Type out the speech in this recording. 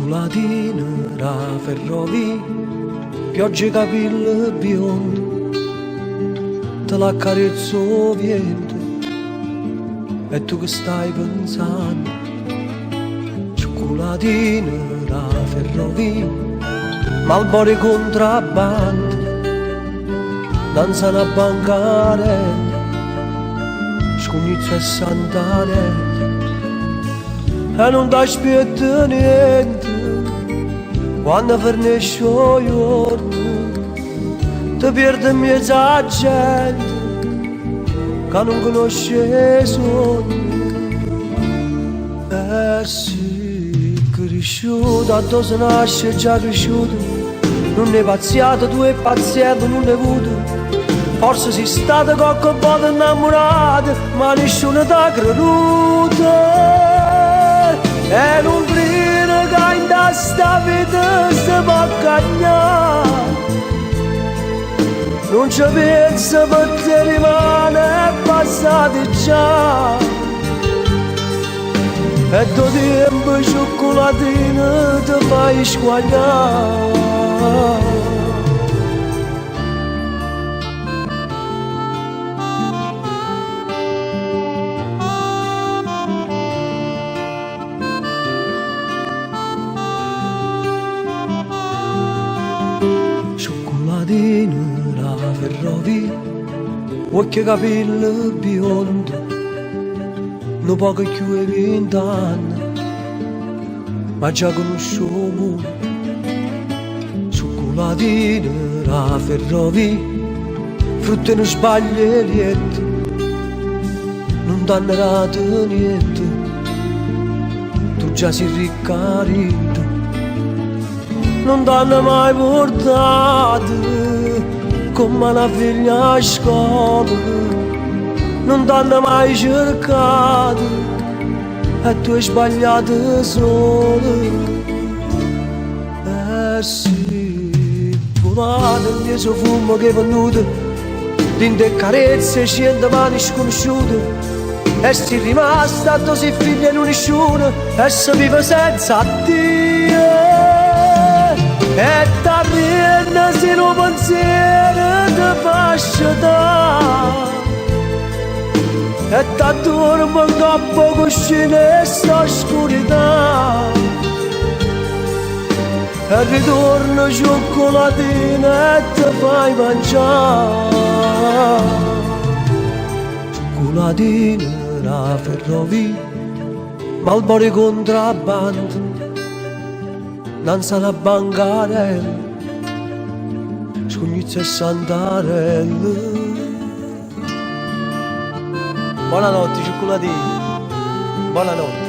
Cioccolatine da ferrovia, piogge capille bionde, te l'accarezzo vento, e tu che stai pensando? Cioccolatine da ferrovia, Malboro contrabbando, danzano a bancare, scognizzo e santare, e non ti aspetta niente, quando finisce il giorno, ti perdi in mezzo a gente, che non conosce sogno. Sì, cresciuto, a dove si nasce già cresciuto, non è pazziato, tu è pazziato, non è avuto. Forse sei stato qualche volta innamorato, ma nessuno ti ha creduto. E non crede che in questa vita si può cagnare, non ci pensa per te rimane è passato già. E do tempo cioccolatine ti fai squagliare. Cioccolatine da ferrovia, occhi e capelli biondi, non poco più di 20 anni, ma già conosco il mondo. Cioccolatine da ferrovia, frutta non sbaglia niente, non ti hanno dato niente, tu già sei riccarito, non ti hanno mai portato come una figlia a scuola, non ti hanno mai cercato e tu hai sbagliato solo. Sì, volato in mezzo fumo che è venuto, dinte carezze, scende mani sconosciute, e sei rimasta dove sei figlia di nessuno, e si vive senza Dio. E t'arrienda se non pensiero ti fa sciatare, e t'addormo in coppa cuscine e sta oscurità, e ritorno cioccolatine e ti fai mangiare. Cioccolatine da ferrovia, Malboro contrabbando, danzano a bancarelle, scognizzo e santarelle. Buonanotte cioccolatini, buonanotte.